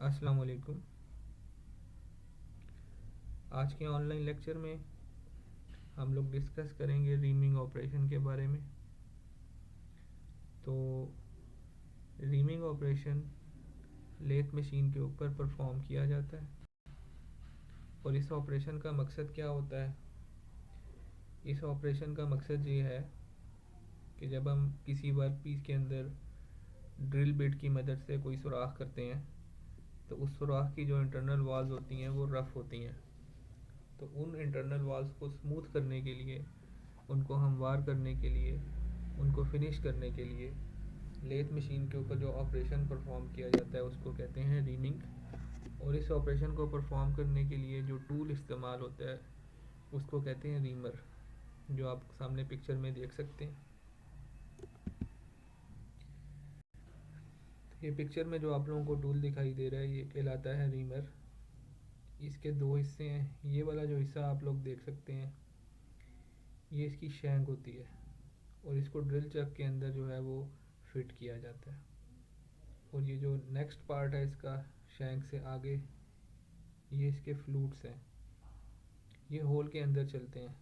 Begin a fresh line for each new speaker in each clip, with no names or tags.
अस्सलाम वालेकुम। आज के ऑनलाइन लेक्चर में हम लोग डिस्कस करेंगे रीमिंग ऑपरेशन के बारे में। तो रीमिंग ऑपरेशन लेथ मशीन के ऊपर परफॉर्म किया जाता है और इस ऑपरेशन का मकसद क्या होता है। इस ऑपरेशन का मकसद ये है कि जब हम किसी वर्क पीस के अंदर ड्रिल बिट की मदद से कोई सुराख करते हैं तो उस सुराख की जो इंटरनल वॉल्स होती हैं वो रफ़ होती हैं। तो उन इंटरनल वॉल्स को स्मूथ करने के लिए, उनको हमवार करने के लिए, उनको फिनिश करने के लिए लेथ मशीन के ऊपर जो ऑपरेशन परफॉर्म किया जाता है उसको कहते हैं रीमिंग। और इस ऑपरेशन को परफॉर्म करने के लिए जो टूल इस्तेमाल होता है उसको कहते हैं रीमर, जो आप सामने पिक्चर में देख सकते हैं। ये पिक्चर में जो आप लोगों को टूल दिखाई दे रहा है ये कहलाता है रीमर। इसके दो हिस्से हैं। ये वाला जो हिस्सा आप लोग देख सकते हैं ये इसकी शैंक होती है और इसको ड्रिल चक के अंदर जो है वो फिट किया जाता है। और ये जो नेक्स्ट पार्ट है इसका शैंक से आगे, ये इसके फ्लूट्स हैं। ये होल के अंदर चलते हैं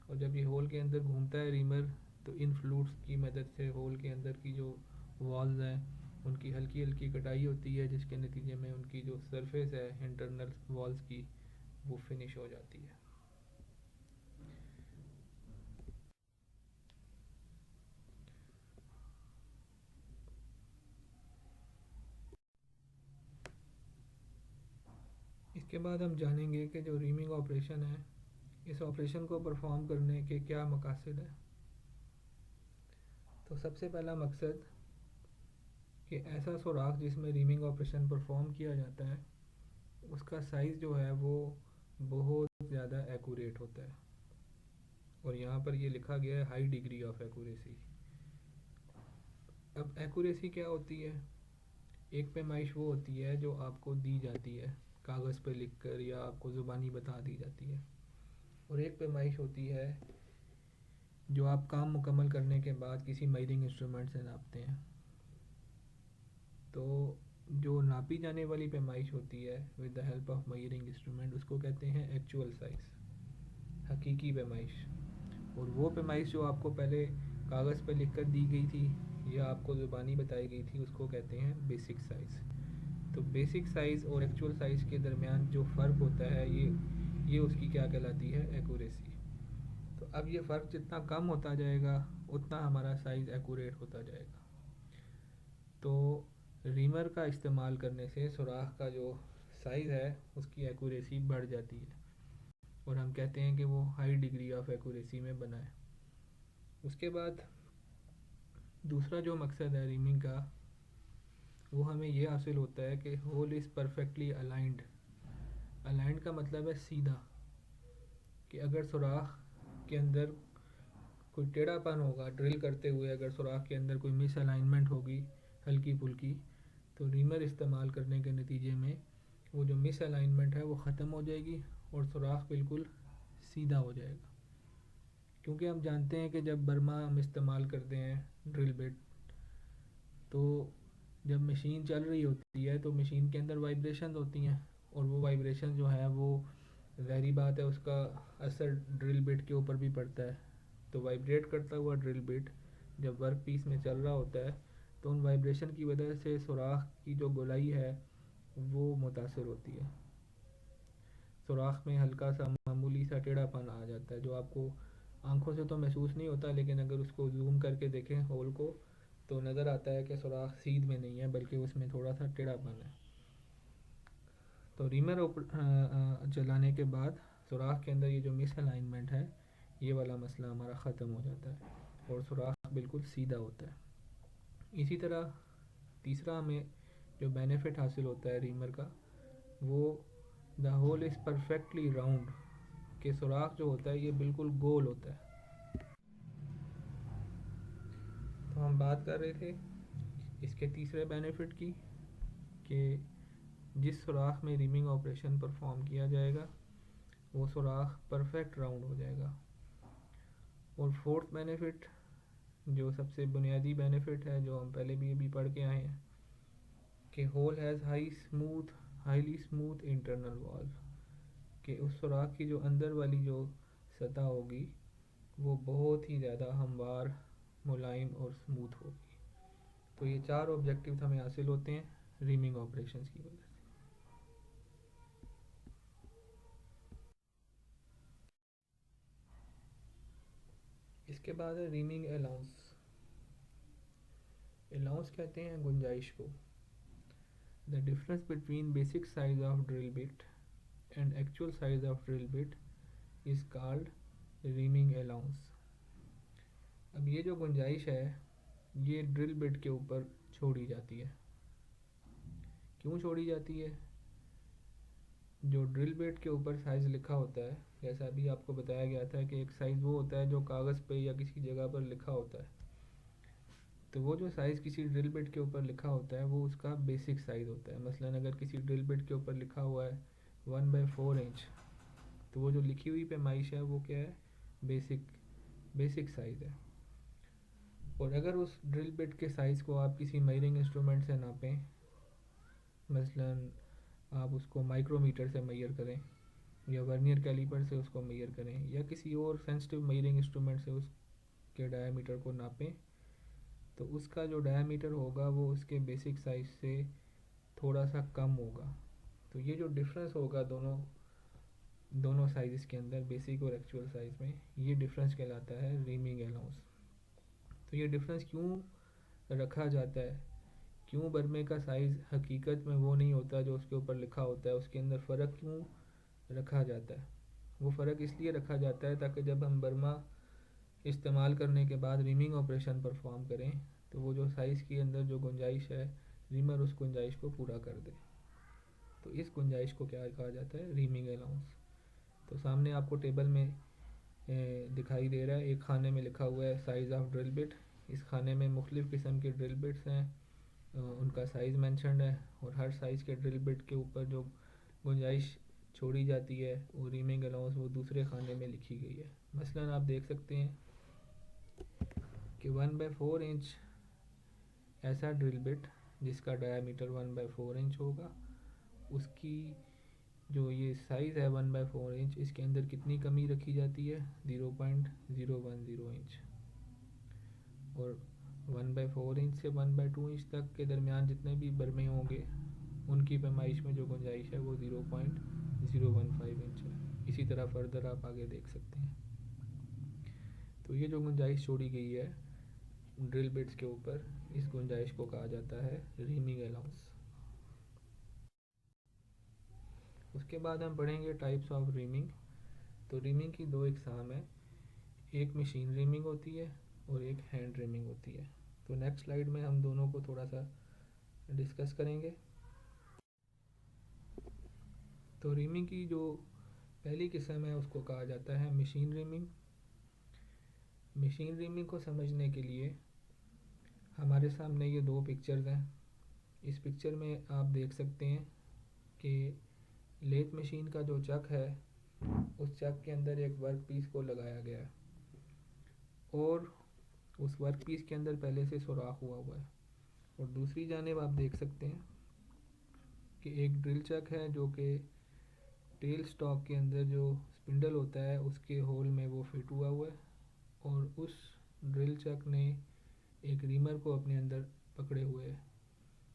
और जब ये होल के अंदर घूमता है रीमर तो इन फ्लूट्स की मदद से होल के अंदर की जो वॉल्स हैं उनकी हल्की हल्की कटाई होती है, जिसके नतीजे में उनकी जो सरफेस है इंटरनल वॉल्स की वो फिनिश हो जाती है। इसके बाद हम जानेंगे कि जो रीमिंग ऑपरेशन है इस ऑपरेशन को परफॉर्म करने के क्या मकासद है। तो सबसे पहला मकसद कि ऐसा सुराख जिसमें रीमिंग ऑपरेशन परफॉर्म किया जाता है उसका साइज़ जो है वो बहुत ज़्यादा एक्यूरेट होता है। और यहाँ पर ये लिखा गया है हाई डिग्री ऑफ एक्यूरेसी। अब एक्यूरेसी क्या होती है? एक पैमाइश वो होती है जो आपको दी जाती है कागज़ पर लिख कर या आपको ज़ुबानी बता दी जाती है, और एक पैमाइश होती है जो आप काम मुकम्मल करने के बाद किसी मेजरिंग इंस्ट्रूमेंट से नापते हैं। तो जो नापी जाने वाली पैमाइश होती है with the help of measuring instrument उसको कहते हैं एक्चुअल साइज़, हकीकी पैमाइश। और वो पैमाइश जो आपको पहले कागज़ पर लिख कर दी गई थी या आपको ज़ुबानी बताई गई थी उसको कहते हैं बेसिक साइज़। तो बेसिक साइज़ और एक्चुअल साइज़ के दरमियान जो फ़र्क होता है ये उसकी क्या कहलाती है? एक्यूरेसी। तो अब ये फ़र्क जितना कम होता जाएगा उतना हमारा साइज़ एक्यूरेट होता जाएगा। तो रीमर का इस्तेमाल करने से सुराख का जो साइज़ है उसकी एक्यूरेसी बढ़ जाती है और हम कहते हैं कि वो हाई डिग्री ऑफ एक्यूरेसी में बना है। उसके बाद दूसरा जो मकसद है रीमिंग का वो हमें ये हासिल होता है कि hole is perfectly aligned. Aligned का मतलब है सीधा, कि अगर सुराख के अंदर कोई टेढ़ापन होगा ड्रिल करते हुए, अगर सुराख के अंदर कोई मिस अलाइनमेंट होगी हल्की फुल्की, तो रीमर इस्तेमाल करने के नतीजे में वो जो मिस अलाइनमेंट है वो ख़त्म हो जाएगी और सुराख बिल्कुल सीधा हो जाएगा। क्योंकि हम जानते हैं कि जब बर्मा हम इस्तेमाल करते हैं ड्रिल बिट, तो जब मशीन चल रही होती है तो मशीन के अंदर वाइब्रेशन होती हैं और वो वाइब्रेशन जो है वो ज़ाहिरी बात है उसका असर ड्रिल बिट के ऊपर भी पड़ता है। तो वाइब्रेट करता हुआ ड्रिल बिट जब वर्क पीस में चल रहा होता है तो उन वाइब्रेशन की वजह से सुराख की जो गोलाई है वो मुतासर होती है। सुराख में हल्का सा मामूली सा टेढ़ापन आ जाता है जो आपको आंखों से तो महसूस नहीं होता, लेकिन अगर उसको जूम करके देखें होल को तो नज़र आता है कि सुराख सीध में नहीं है बल्कि उसमें थोड़ा सा टेढ़ापन है। तो रीमर चलाने के बाद सुराख के अंदर ये जो मिस अलाइनमेंट है ये वाला मसला हमारा ख़त्म हो जाता है और सुराख बिल्कुल सीधा होता है। इसी तरह तीसरा हमें जो बेनिफिट हासिल होता है रीमर का वो the hole is perfectly round, के सुराख जो होता है ये बिल्कुल गोल होता है। तो हम बात कर रहे थे इसके तीसरे बेनिफिट की कि जिस सुराख में रीमिंग ऑपरेशन परफॉर्म किया जाएगा वो सुराख परफेक्ट राउंड हो जाएगा। और फोर्थ बेनिफिट जो सबसे बुनियादी बेनिफिट है जो हम पहले भी अभी पढ़ के आए हैं कि hole has highly smooth internal wall, कि उस सुराख की जो अंदर वाली जो सतह होगी वो बहुत ही ज़्यादा हमवार, मुलायम और स्मूथ होगी। तो ये 4 ऑब्जेक्टिव्स हमें हासिल होते हैं रीमिंग ऑपरेशंस की वजह से। इसके बाद है रीमिंग अलाउंस। अलाउंस कहते हैं गुंजाइश को। The difference between basic size of drill bit and actual size of drill bit is called reaming allowance. अब ये जो गुंजाइश है ये ड्रिल बिट के ऊपर छोड़ी जाती है। क्यों छोड़ी जाती है? जो ड्रिल बिट के ऊपर साइज़ लिखा होता है, जैसा अभी आपको बताया गया था कि एक साइज़ वो होता है जो कागज़ पे या किसी जगह पर लिखा होता है, तो वो जो साइज़ किसी ड्रिल बिट के ऊपर लिखा होता है वो उसका बेसिक साइज़ होता है। मसलन अगर किसी ड्रिल बिट के ऊपर लिखा हुआ है 1/4 इंच, तो वो जो लिखी हुई पैमाइश है वो क्या है? बेसिक साइज़ है। और अगर उस ड्रिल बिट के साइज़ को आप किसी मेजरिंग इंस्ट्रूमेंट से नापें, मसलन आप उसको माइक्रोमीटर से मेजर करें या वर्नियर कैलिपर से उसको मेजर करें या किसी और सेंसिटिव मेजरिंग इंस्ट्रूमेंट से उसके डायामीटर को नापें, तो उसका जो डायामीटर होगा वो उसके बेसिक साइज़ से थोड़ा सा कम होगा। तो ये जो डिफरेंस होगा दोनों साइज़ के अंदर, बेसिक और एक्चुअल साइज़ में, ये डिफरेंस कहलाता है रीमिंग अलाउंस। तो ये डिफरेंस क्यों रखा जाता है? क्यों बर्मे का साइज़ हकीकत में वो नहीं होता जो उसके ऊपर लिखा होता है, उसके अंदर फ़र्क क्यों रखा जाता है? वो फ़र्क इसलिए रखा जाता है ताकि जब हम बर्मा इस्तेमाल करने के बाद रीमिंग ऑपरेशन परफॉर्म करें तो वो जो साइज़ के अंदर जो गुंजाइश है, रीमर उस गुंजाइश को पूरा कर दे। तो इस गुंजाइश को क्या कहा जाता है? Reaming allowance. तो सामने आपको टेबल में दिखाई दे रहा है, एक खाने में लिखा हुआ है साइज़ ऑफ ड्रिल बिट। इस खाने में मुख्तलिफ़ किस्म के ड्रिल बिट्स हैं, उनका साइज़ मेंशन्ड है, और हर साइज़ के ड्रिल बिट के ऊपर जो गुंजाइश छोड़ी जाती है वो रीमिंग अलाउंस वो दूसरे खाने में लिखी गई है। मसलन आप देख सकते हैं कि 1/4 इंच ऐसा ड्रिल बिट जिसका डायामीटर 1/4 इंच होगा, उसकी जो ये साइज़ है 1/4 इंच, इसके अंदर कितनी कमी रखी जाती है? 0.010 इंच। और 1/4 इंच से 1/2 इंच तक के दरमियान जितने भी बर्मे होंगे उनकी पैमाइश में जो गुंजाइश है वो 0.015 इंच है। इसी तरह फर्दर आप आगे देख सकते हैं। तो ये जो गुंजाइश छोड़ी गई है ड्रिल बिट्स के ऊपर, इस गुंजाइश को कहा जाता है रीमिंग अलाउंस। उसके बाद हम पढ़ेंगे टाइप्स ऑफ रीमिंग। तो रीमिंग की 2 इकसाम है, एक मशीन रीमिंग होती है और एक हैंड रीमिंग होती है। तो नेक्स्ट स्लाइड में हम दोनों को थोड़ा सा डिस्कस करेंगे। तो रीमिंग की जो पहली किस्म है उसको कहा जाता है मशीन रीमिंग। मशीन रीमिंग को समझने के लिए हमारे सामने ये 2 पिक्चर्स हैं। इस पिक्चर में आप देख सकते हैं कि लेथ मशीन का जो चक है उस चक के अंदर एक वर्क पीस को लगाया गया है और उस वर्क पीस के अंदर पहले से सुराख हुआ है। और दूसरी जानिब आप देख सकते हैं कि एक ड्रिल चक है जो कि टेल स्टॉक के अंदर जो स्पिंडल होता है उसके होल में वो फिट हुआ है, और उस ड्रिल चक ने एक रीमर को अपने अंदर पकड़े हुए है।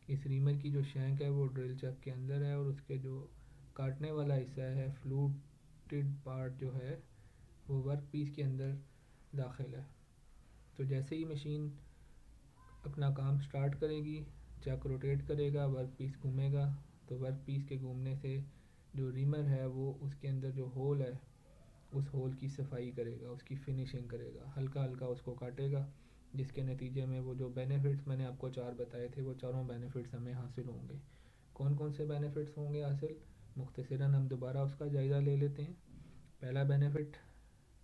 इस रीमर की जो शैंक है वो ड्रिल चक के अंदर है और उसके जो काटने वाला हिस्सा है, फ्लूटेड पार्ट जो है, वो वर्क पीस के अंदर दाखिल है। तो जैसे ही मशीन अपना काम स्टार्ट करेगी, चक रोटेट करेगा, वर्क पीस घूमेगा, तो वर्क पीस के घूमने से जो रीमर है वो उसके अंदर जो होल है उस होल की सफाई करेगा, उसकी फिनिशिंग करेगा, हल्का हल्का उसको काटेगा, जिसके नतीजे में वो जो बेनिफिट्स मैंने आपको 4 बताए थे वो चारों बेनिफिट्स हमें हासिल होंगे। कौन कौन से बेनिफिट्स होंगे हासिल? मुख्तसरन हम दोबारा उसका जायज़ा ले लेते हैं। पहला बेनिफिट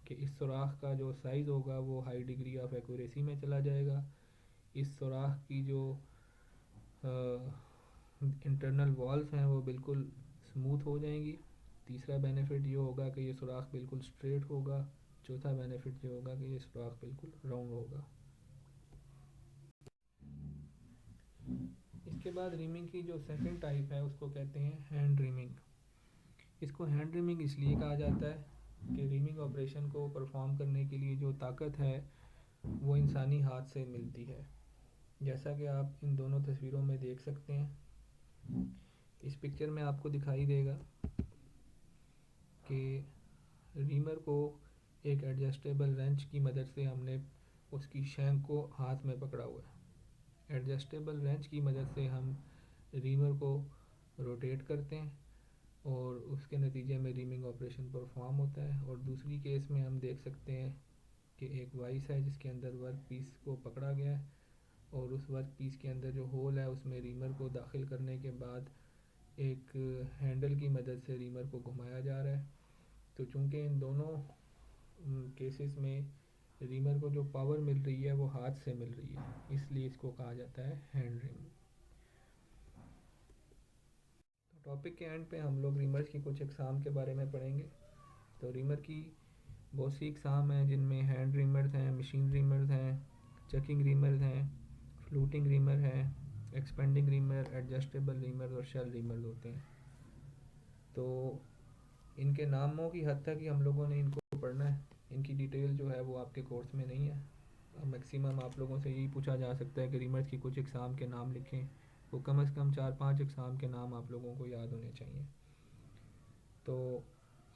कि इस सुराख का जो साइज़ होगा वो हाई डिग्री ऑफ एक्यूरेसी में चला जाएगा। इस सुराख की जो इंटरनल वॉल्स हैं वो बिल्कुल स्मूथ हो जाएंगी। तीसरा बेनिफिट ये होगा कि ये सुराख बिल्कुल स्ट्रेट होगा। चौथा बेनिफिट ये होगा कि ये सुराख बिल्कुल राउंड होगा। इसके बाद रीमिंग की जो सेकंड टाइप है उसको कहते हैं हैंड रीमिंग। इसको हैंड रीमिंग इसलिए कहा जाता है कि रीमिंग ऑपरेशन को परफॉर्म करने के लिए जो ताकत है वो इंसानी हाथ से मिलती है। जैसा कि आप इन दोनों तस्वीरों में देख सकते हैं, इस पिक्चर में आपको दिखाई देगा कि रीमर को एक एडजस्टेबल रेंच की मदद से हमने उसकी शैंक को हाथ में पकड़ा हुआ है। एडजस्टेबल रेंच की मदद से हम रीमर को रोटेट करते हैं और उसके नतीजे में रीमिंग ऑपरेशन परफॉर्म होता है। और दूसरी केस में हम देख सकते हैं कि एक वाइस है जिसके अंदर वर्क पीस को पकड़ा गया है और उस वर्क पीस के अंदर जो होल है उसमें रीमर को दाखिल करने के बाद एक हैंडल की मदद से रीमर को घुमाया जा रहा है। तो चूँकि इन दोनों केसेस में रीमर को जो पावर मिल रही है वो हाथ से मिल रही है, इसलिए इसको कहा जाता है हैंड रीमिंग। तो टॉपिक के एंड पे हम लोग रीमर्स की कुछ इकसाम के बारे में पढ़ेंगे। तो रीमर की बहुत सी इकसाम हैं जिनमें हैंड रीमर्स हैं, मशीन रीमर्स हैं, चकिंग रीमर्स हैं, फ्लूटिंग रीमर हैं, एक्सपेंडिंग रीमर, एडजस्टेबल रीमर और शेल रीमर्स होते हैं। तो इनके नामों की हद तक ही हम लोगों ने इनको पढ़ना है, इनकी डिटेल जो है वो आपके कोर्स में नहीं है। मैक्सिमम आप लोगों से यही पूछा जा सकता है कि रीमर्स की कुछ एग्ज़ाम के नाम लिखें, वो कम से कम 4-5 एग्ज़ाम के नाम आप लोगों को याद होने चाहिए। तो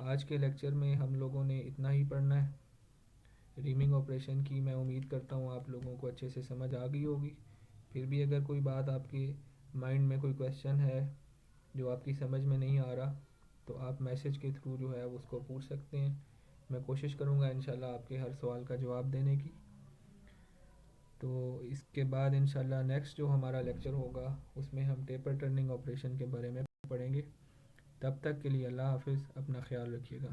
आज के लेक्चर में हम लोगों ने इतना ही पढ़ना है। रीमिंग ऑपरेशन की मैं उम्मीद करता हूँ आप लोगों को अच्छे से समझ आ गई होगी। फिर भी अगर कोई बात आपके माइंड में कोई क्वेश्चन है जो आपकी समझ में नहीं आ रहा तो आप मैसेज के थ्रू जो है उसको पूछ सकते हैं। मैं कोशिश करूँगा इंशाल्लाह आपके हर सवाल का जवाब देने की। तो इसके बाद इंशाल्लाह नेक्स्ट जो हमारा लेक्चर होगा उसमें हम टेपर टर्निंग ऑपरेशन के बारे में पढ़ेंगे। तब तक के लिए अल्लाह हाफ़िज़, अपना ख्याल रखिएगा।